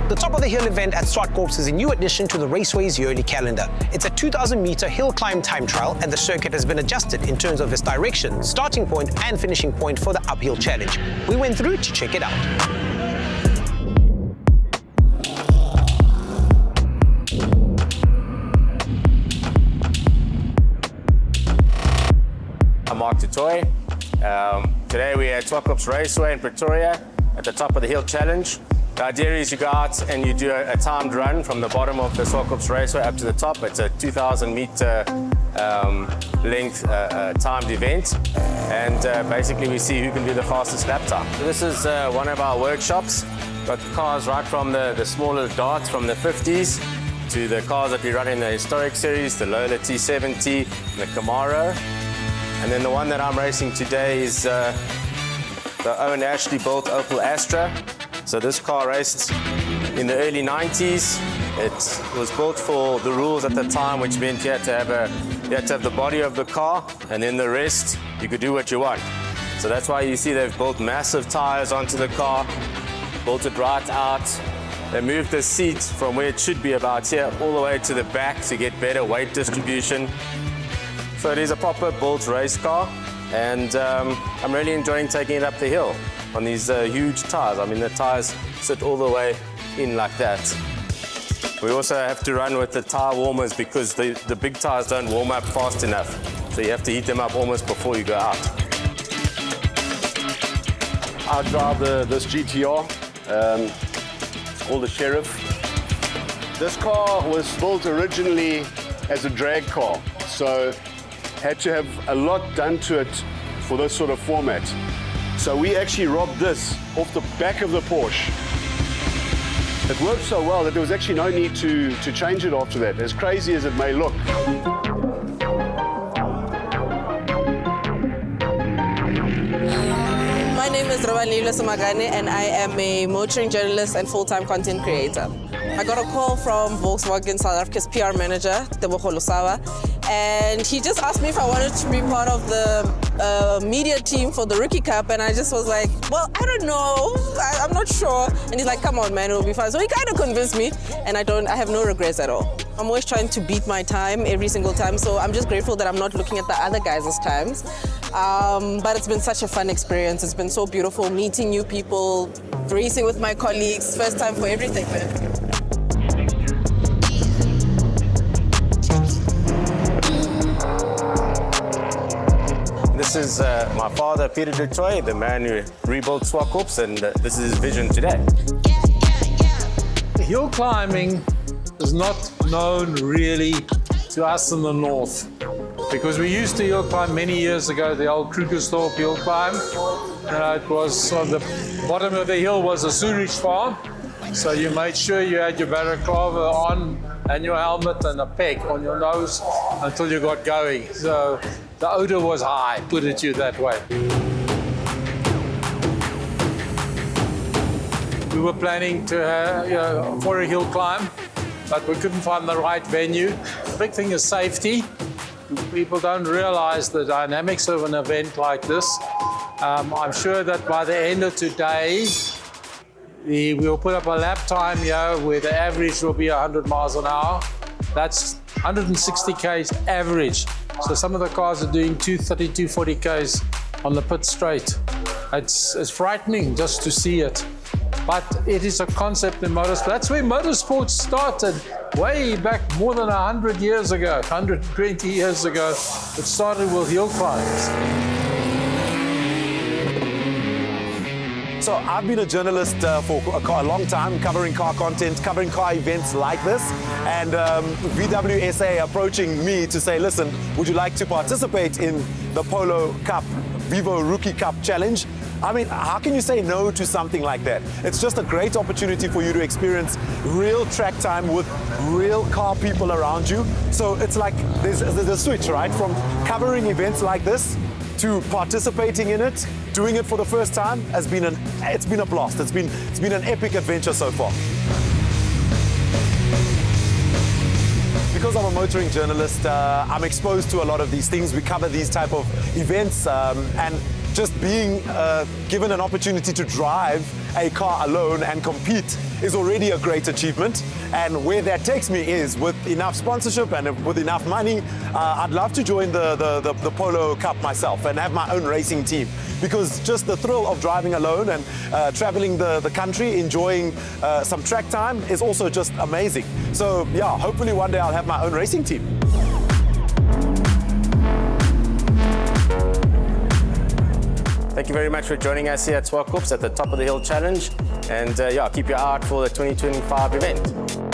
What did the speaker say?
The Top of the Hill event at ZWARTKOPS is a new addition to the Raceway's yearly calendar. It's a 2,000-meter hill climb time trial, and the circuit has been adjusted in terms of its direction, starting point and finishing point for the uphill challenge. We went through to check it out. I'm Mark Toit. Today we're at ZWARTKOPS Raceway in Pretoria at the Top of the Hill Challenge. The idea is you go out and you do a timed run from the bottom of the ZWARTKOPS Raceway up to the top. It's a 2,000-meter length timed event, and basically we see who can do the fastest lap time. So this is one of our workshops. Got the cars right from the smaller darts from the 50s to the cars that we run in the historic series, the Lola T70 and the Camaro. And then the one that I'm racing today is the Owen Ashley built Opel Astra. So this car raced in the early 90s. It was built for the rules at the time, which meant you had to have the body of the car, and then the rest you could do what you want. So that's why you see they've built massive tires onto the car, built it right out. They moved the seat from where it should be about here all the way to the back to get better weight distribution. So it is a proper built race car, and I'm really enjoying taking it up the hill on these huge tires. I mean, the tires sit all the way in like that. We also have to run with the tire warmers because the big tires don't warm up fast enough. So you have to heat them up almost before you go out. I drive this GTR. It's called the Sheriff. This car was built originally as a drag car, so had to have a lot done to it for this sort of format. So we actually robbed this off the back of the Porsche. It worked so well that there was actually no need to change it after that, as crazy as it may look. My name is Robanile Sumagane, and I am a motoring journalist and full-time content creator. I got a call from Volkswagen South Africa's PR manager, Tebogo Lusawa, and he just asked me if I wanted to be part of the media team for the Rookie Cup, and I just was like, well, I don't know, I'm not sure. And he's like, come on, man, it'll be fun. So he kind of convinced me, and I have no regrets at all. I'm always trying to beat my time every single time, so I'm just grateful that I'm not looking at the other guys' times. But it's been such a fun experience. It's been so beautiful meeting new people, racing with my colleagues, first time for everything, man. This is my father, Peter du Toit, the man who rebuilt ZWARTKOPS, and this is his vision today. Hill climbing is not known really to us in the north, because we used to hill climb many years ago, the old Krugersdorp hill climb. It was on the bottom of the hill was a sewage farm, so you made sure you had your balaclava on and your helmet and a peg on your nose until you got going. So the odor was high, put it you that way. We were planning to for a hill climb, but we couldn't find the right venue. The big thing is safety. People don't realize the dynamics of an event like this. I'm sure that by the end of today, we'll put up a lap time here where the average will be 100 miles an hour. That's 160 Ks average. So some of the cars are doing 230, 240 Ks on the pit straight. It's frightening just to see it. But it is a concept in motorsport. That's where motorsport started way back more than 100 years ago, 120 years ago. It started with hill climbs. So I've been a journalist for a long time, covering car content, covering car events like this, and VWSA approaching me to say, listen, would you like to participate in the Polo Cup, Vivo Rookie Cup Challenge? I mean, how can you say no to something like that? It's just a great opportunity for you to experience real track time with real car people around you. So it's like there's a switch, right? From covering events like this to participating in it, doing it for the first time it's been a blast. It's been an epic adventure so far. Because I'm a motoring journalist, I'm exposed to a lot of these things. We cover these type of events, and just being given an opportunity to drive a car alone and compete is already a great achievement. And where that takes me is with enough sponsorship and with enough money, I'd love to join the Polo Cup myself and have my own racing team, because just the thrill of driving alone and traveling the country, enjoying some track time is also just amazing. So yeah, hopefully one day I'll have my own racing team. Thank you very much for joining us here at ZWARTKOPS at the Top of the Hill Challenge. And yeah, keep your eye out for the 2025 event.